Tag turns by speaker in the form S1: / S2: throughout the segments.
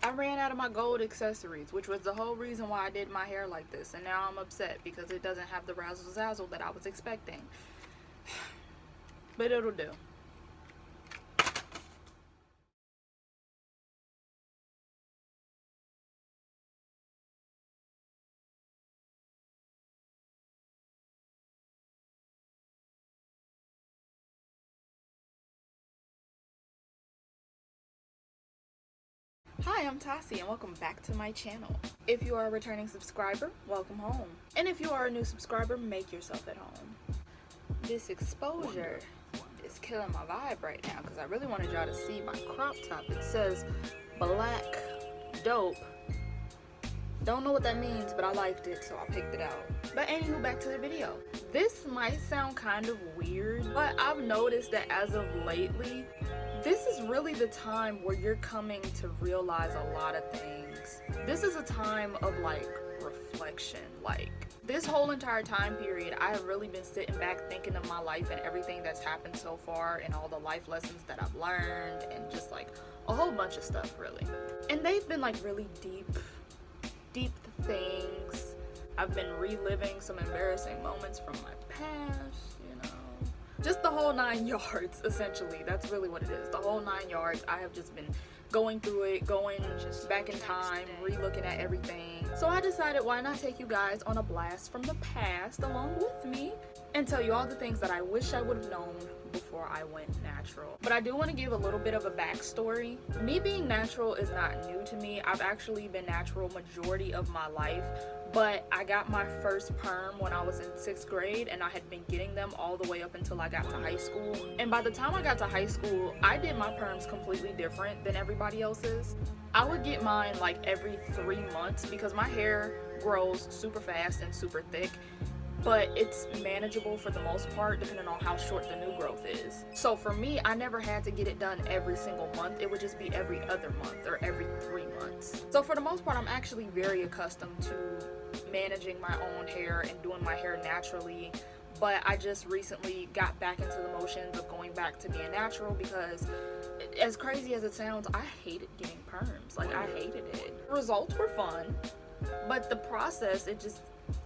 S1: I ran out of my gold accessories, which was the whole reason why I did my hair like this, and now I'm upset because it doesn't have the razzle dazzle that I was expecting. But it'll do. Hi, I'm Tassie and welcome back to my channel. If you are a returning subscriber, welcome home. And if you are a new subscriber, make yourself at home. This exposure is killing my vibe right now because I really wanted y'all to see my crop top. It says Black Dope. Don't know what that means, but I liked it, so I picked it out. But anywho, back to the video. This might sound kind of weird, but I've noticed that as of lately, this is really the time where you're coming to realize a lot of things. This is a time of like reflection. Like this whole entire time period, I have really been sitting back thinking of my life and everything that's happened so far and all the life lessons that I've learned and just like a whole bunch of stuff really. And they've been like really deep things. I've been reliving some embarrassing moments from my past, you know. Just the whole 9 yards, essentially. That's really what it is. The whole 9 yards. I have just been going through it, going just back in time, re-looking at everything. So I decided, why not take you guys on a blast from the past along with me and tell you all the things that I wish I would have known before I went natural. But I do want to give a little bit of a backstory. Me being natural is not new to me. I've actually been natural majority of my life, but I got my first perm when I was in 6th grade and I had been getting them all the way up until I got to high school. And by the time I got to high school, I did my perms completely different than everybody else's. I would get mine like every 3 months because my hair grows super fast and super thick, but it's manageable for the most part depending on how short the new growth is. So for me, I never had to get it done every single month. It would just be every other month or every 3 months. So for the most part, I'm actually very accustomed to managing my own hair and doing my hair naturally. But I just recently got back into the motions of going back to being natural because as crazy as it sounds, I hated getting perms. Like I hated it. The results were fun, but the process, it just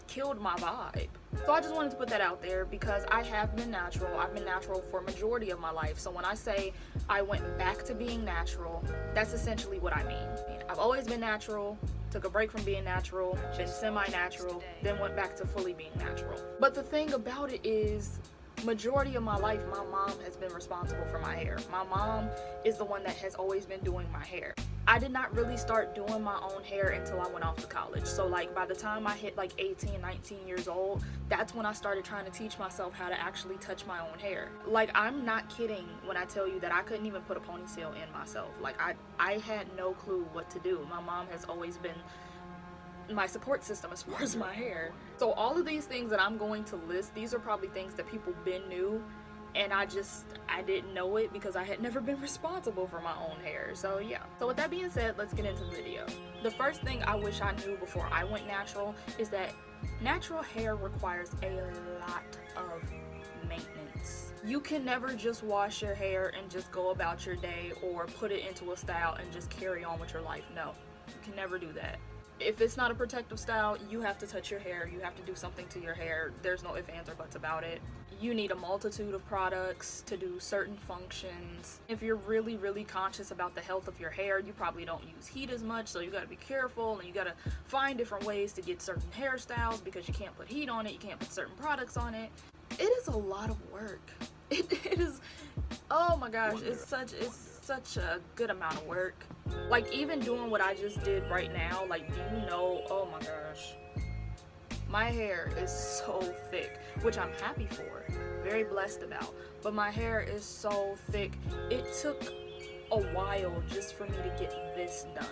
S1: killed my vibe. So I just wanted to put that out there because I have been natural. I've been natural for a majority of my life. So when I say I went back to being natural, that's essentially what I mean. I've always been natural, took a break from being natural, been semi-natural, then went back to fully being natural. But the thing about it is, majority of my life, my mom has been responsible for my hair. My mom is the one that has always been doing my hair. I did not really start doing my own hair until I went off to college. So like by the time I hit like 18, 19 years old, that's when I started trying to teach myself how to actually touch my own hair. Like I'm not kidding when I tell you that I couldn't even put a ponytail in myself. Like I had no clue what to do. My mom has always been my support system as far as my hair. So all of these things that I'm going to list, these are probably things that people been knew, and I didn't know it because I had never been responsible for my own hair. So yeah. So with that being said, let's get into the video. The first thing I wish I knew before I went natural is that natural hair requires a lot of maintenance. You can never just wash your hair and just go about your day or put it into a style and just carry on with your life. No, you can never do that. If it's not a protective style, you have to touch your hair. You have to do something to your hair. There's no ifs, ands, or buts about it. You need a multitude of products to do certain functions. If you're really, really conscious about the health of your hair, you probably don't use heat as much, so you gotta be careful and you gotta find different ways to get certain hairstyles because you can't put heat on it, you can't put certain products on it. It is a lot of work. It is, oh my gosh, it's such a good amount of work. Like even doing what I just did right now, like do you know, oh my gosh, my hair is so thick, which I'm happy for, very blessed about, but my hair is so thick. It took a while just for me to get this done.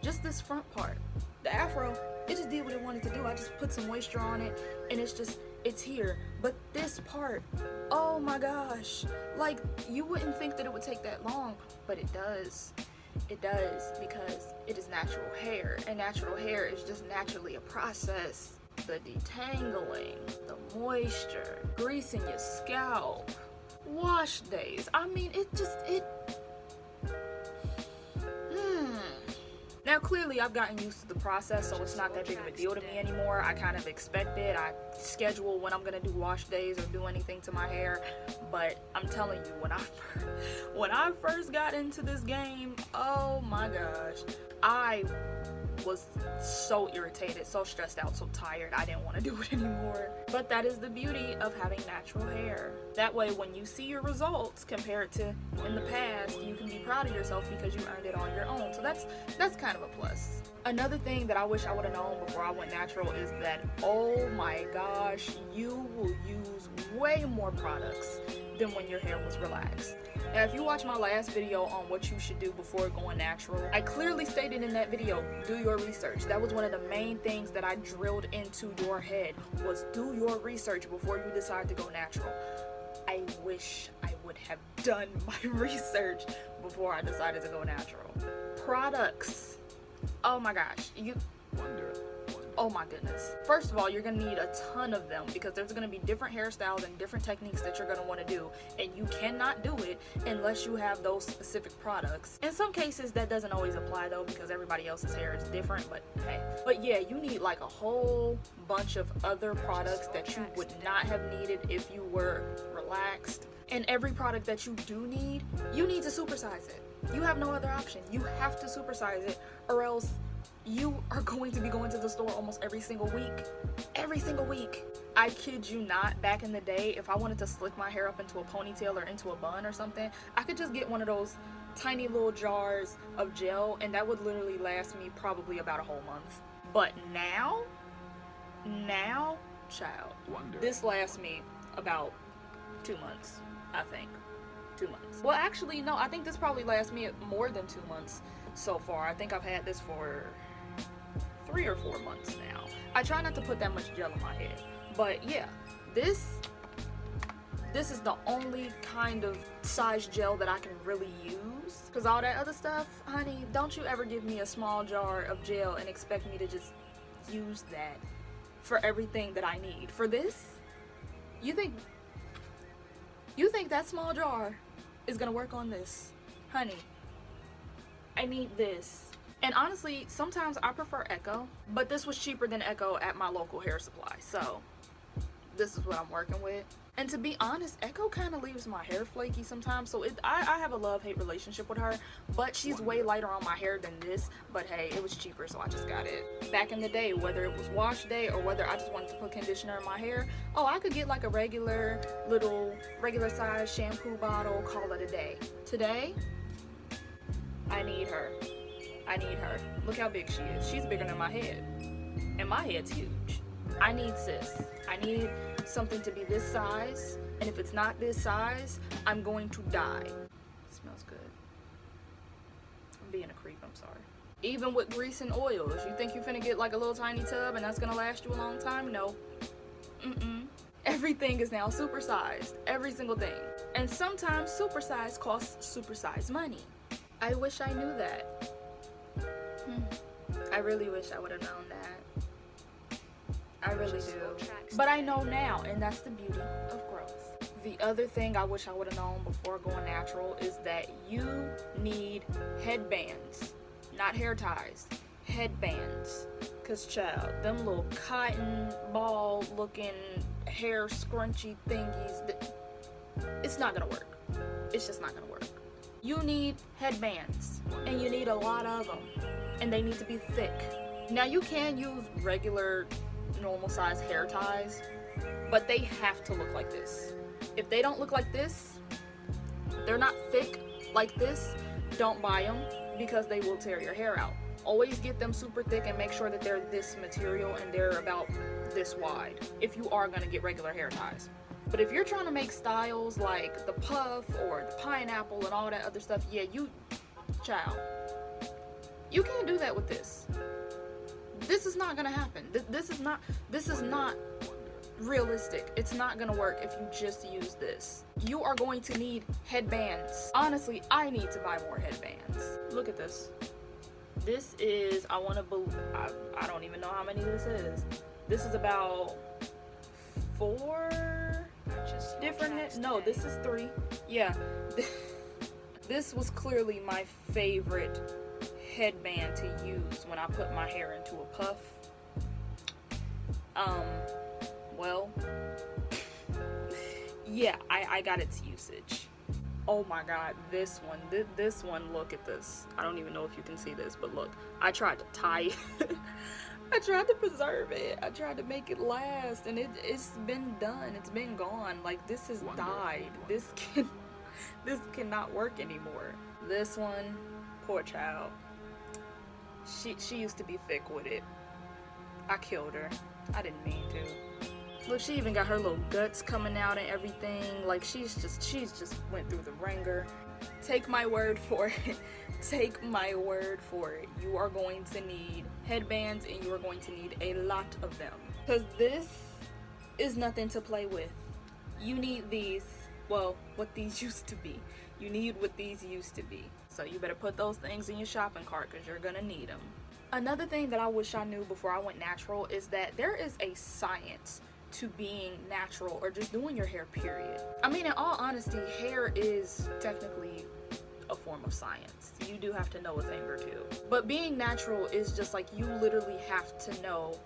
S1: Just this front part. The afro, it just did what it wanted to do. I just put some moisture on it and it's here. But this part, oh my gosh, like you wouldn't think that it would take that long, but it does. It does, because it is natural hair, and natural hair is just naturally a process. The detangling, the moisture, greasing your scalp, wash days. I mean, Now, clearly, I've gotten used to the process, so it's not that big of a deal to me anymore. I kind of expect it. I schedule when I'm gonna do wash days or do anything to my hair. But I'm telling you, when I first got into this game, oh my gosh, I was so irritated, so stressed out, so tired. I didn't want to do it anymore. But that is the beauty of having natural hair. That way, when you see your results compared to in the past, you can be proud of yourself because you earned it on your own. So that's kind of a plus. Another thing that I wish I would have known before I went natural is that, oh my gosh, you will use way more products than when your hair was relaxed. Now, if you watch my last video on what you should do before going natural, I clearly stated in that video, do your research. That was one of the main things that I drilled into your head, was do your research before you decide to go natural. I wish I would have done my research before I decided to go natural. Products. Oh my gosh. Oh my goodness. First of all, you're gonna need a ton of them because there's gonna be different hairstyles and different techniques that you're gonna wanna do, and you cannot do it unless you have those specific products. In some cases, that doesn't always apply though because everybody else's hair is different, but hey. But yeah, you need like a whole bunch of other products that you would not have needed if you were relaxed. And every product that you do need, you need to supersize it. You have no other option. You have to supersize it, or else you are going to be going to the store almost every single week. Every single week. I kid you not, back in the day, if I wanted to slick my hair up into a ponytail or into a bun or something, I could just get one of those tiny little jars of gel, and that would literally last me probably about a whole month. But now, child, this lasts me about 2 months, I think. 2 months. Well, actually, no, I think this probably lasts me more than 2 months so far. I think I've had this for 3 or 4 months now. I try not to put that much gel in my head, but yeah, this is the only kind of size gel that I can really use, because all that other stuff, honey, don't you ever give me a small jar of gel and expect me to just use that for everything that I need. For this, you think that small jar is gonna work on this? Honey, I need this. And honestly, sometimes I prefer Echo, but this was cheaper than Echo at my local hair supply, so this is what I'm working with. And to be honest, Echo kind of leaves my hair flaky sometimes, so I have a love-hate relationship with her, but she's way lighter on my hair than this. But hey, it was cheaper, so I just got it. Back in the day, whether it was wash day or whether I just wanted to put conditioner in my hair, oh, I could get like a regular size shampoo bottle, call it a day. Today, I need her. Look how big she is. She's bigger than my head, and my head's huge. I need sis. I need something to be this size, and if it's not this size, I'm going to die. It smells good. I'm being a creep, I'm sorry. Even with grease and oils, you think you're finna get like a little tiny tub and that's gonna last you a long time? No. Everything is now supersized. Every single thing. And sometimes supersize costs supersized money. I wish I knew that. I really wish I would have known that. I really do. But I know now, and that's the beauty of growth. The other thing I wish I would have known before going natural is that you need headbands, not hair ties, headbands. Cause child, them little cotton ball looking hair scrunchy thingies, it's not gonna work. It's just not gonna work. You need headbands, and you need a lot of them, and they need to be thick. Now you can use regular normal size hair ties, but they have to look like this. If they don't look like this, they're not thick like this, don't buy them because they will tear your hair out. Always get them super thick and make sure that they're this material and they're about this wide if you are gonna get regular hair ties. But if you're trying to make styles like the puff or the pineapple and all that other stuff, yeah, child, you can't do that with this. This is not gonna happen. This is not realistic. It's not gonna work if you just use this. You are going to need headbands. Honestly, I need to buy more headbands. Look at this. This is, I don't even know how many this is. This is about 4 different no, this is 3. Yeah. This was clearly my favorite headband to use when I put my hair into a puff. Well, yeah, I got its usage. Oh my god, this one, look at this. I don't even know if you can see this, but look, I tried to tie it. I tried to preserve it. I tried to make it last, and it's been done. It's been gone. Like, this has died. This cannot work anymore. This one, poor child. She used to be thick with it. I killed her. I didn't mean to. Look, she even got her little guts coming out and everything. Like, she's just went through the ringer. Take my word for it. Take my word for it. You are going to need headbands, and you are going to need a lot of them. Because this is nothing to play with. You need these, well, what these used to be. You need what these used to be. So you better put those things in your shopping cart, because you're gonna need them. Another thing that I wish I knew before I went natural is that there is a science to being natural, or just doing your hair, period. I mean, in all honesty, hair is technically a form of science. You do have to know a thing or two. But being natural is just like, you literally have to know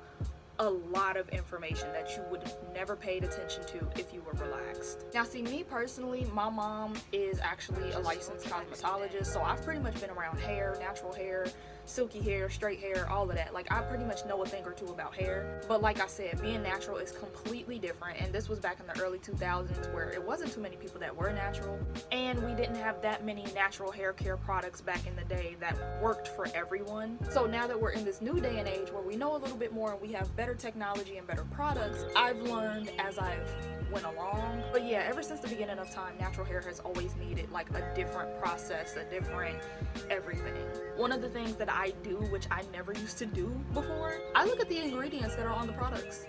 S1: a lot of information that you would have never paid attention to if you were relaxed. Now, see, me personally, my mom is actually a licensed cosmetologist, so I've pretty much been around hair, natural hair, silky hair, straight hair, all of that. Like, I pretty much know a thing or two about hair. But like I said, being natural is completely different, and this was back in the early 2000s where it wasn't too many people that were natural, and we didn't have that many natural hair care products back in the day that worked for everyone. So now that we're in this new day and age where we know a little bit more and we have better technology and better products, I've learned as I've went along. But yeah, ever since the beginning of time, natural hair has always needed like a different process, a different everything. One of the things that I do, which I never used to do before, I look at the ingredients that are on the products.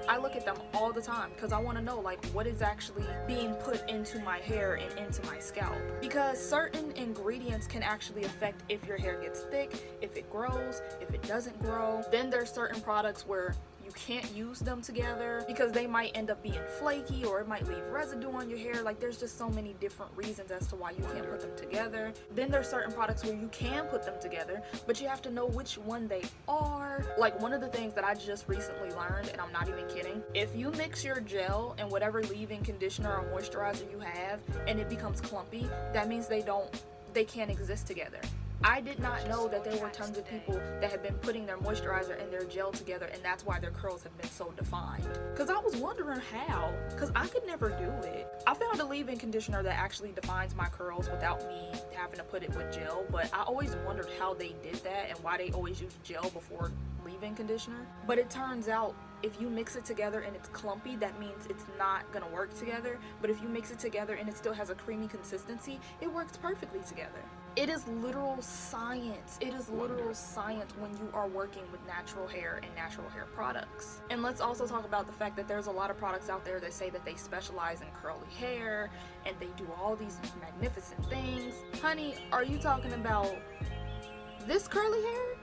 S1: I look at them all the time because I want to know like what is actually being put into my hair and into my scalp, because certain ingredients can actually affect if your hair gets thick, if it grows, if it doesn't grow. Then there's certain products where you can't use them together because they might end up being flaky, or it might leave residue on your hair. Like, there's just so many different reasons as to why you can't put them together. Then there's certain products where you can put them together, but you have to know which one they are. Like, one of the things that I just recently learned, and I'm not even kidding, if you mix your gel and whatever leave-in conditioner or moisturizer you have and it becomes clumpy, that means they can't exist together. I did not know that there were tons of people that have been putting their moisturizer and their gel together, and that's why their curls have been so defined. Because I was wondering how, because I could never do it. I found a leave-in conditioner that actually defines my curls without me having to put it with gel, but I always wondered how they did that and why they always use gel before leave-in conditioner. But it turns out if you mix it together and it's clumpy, that means it's not gonna work together. But if you mix it together and it still has a creamy consistency, it works perfectly together. It is literal science. It is literal science when you are working with natural hair and natural hair products. And let's also talk about the fact that there's a lot of products out there that say that they specialize in curly hair and they do all these magnificent things. Honey, are you talking about this curly hair?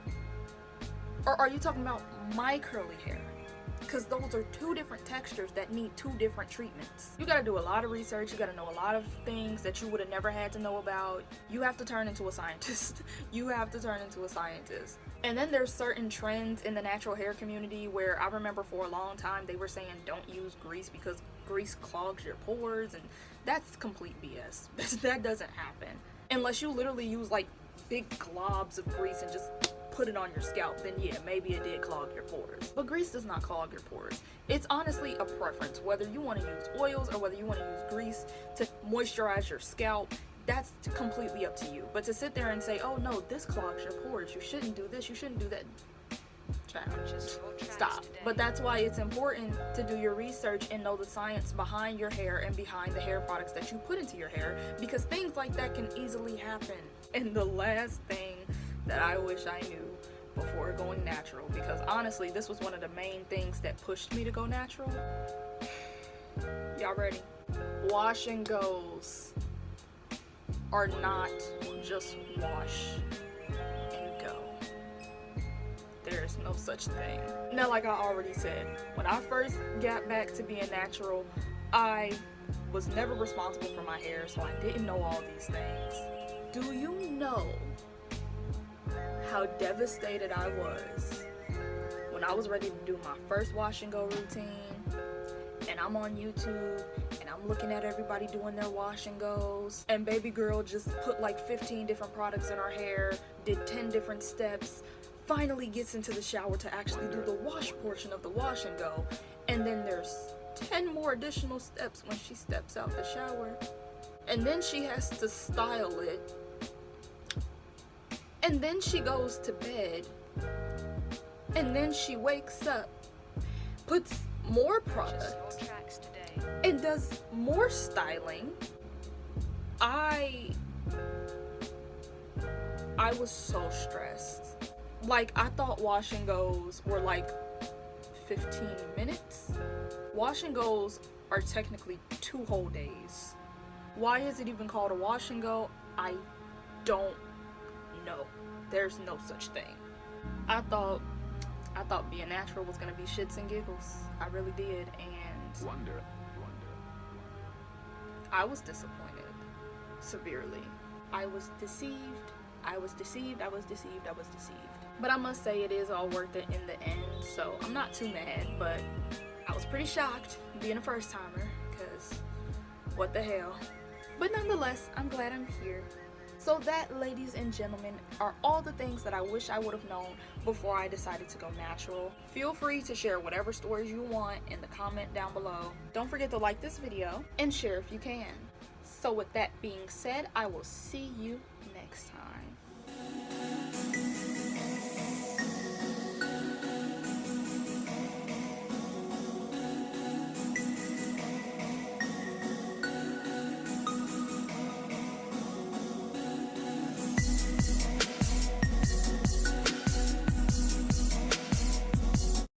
S1: Or are you talking about my curly hair? Because those are two different textures that need two different treatments. You gotta do a lot of research. You gotta know a lot of things that you would have never had to know about. You have to turn into a scientist. You have to turn into a scientist. And then there's certain trends in the natural hair community where I remember for a long time they were saying don't use grease because grease clogs your pores, and that's complete BS. That doesn't happen. Unless you literally use like big globs of grease and just put it on your scalp, then yeah, maybe it did clog your pores. But grease does not clog your pores. It's honestly a preference, whether you want to use oils or whether you want to use grease to moisturize your scalp. That's completely up to you. But to sit there and say, oh no, this clogs your pores, you shouldn't do this, you shouldn't do that, stop. But that's why it's important to do your research and know the science behind your hair and behind the hair products that you put into your hair, because things like that can easily happen. And the last thing that I wish I knew before going natural, because honestly this was one of the main things that pushed me to go natural. Y'all ready? Wash and goes are not just wash and go. There's no such thing. Now, like I already said, when I first got back to being natural, I was never responsible for my hair, so I didn't know all these things. Do you know how devastated I was when I was ready to do my first wash and go routine, and I'm on YouTube and I'm looking at everybody doing their wash and goes, and baby girl just put like 15 different products in her hair, did 10 different steps, finally gets into the shower to actually do the wash portion of the wash and go, and then there's 10 more additional steps when she steps out the shower, and then she has to style it, and then she goes to bed, and then she wakes up, puts more product, and does more styling. I was so stressed. Like, I thought wash and goes were like 15 minutes. Wash and goes are technically 2 whole days. Why is it even called a wash and go? I don't know. There's no such thing. I thought being natural was gonna be shits and giggles. I really did, and
S2: Wonder.
S1: I was disappointed severely. I was deceived. But I must say it is all worth it in the end, so I'm not too mad, but I was pretty shocked being a first timer, because what the hell. But nonetheless, I'm glad I'm here. So that, ladies and gentlemen, are all the things that I wish I would have known before I decided to go natural. Feel free to share whatever stories you want in the comment down below. Don't forget to like this video and share if you can. So with that being said, I will see you next time.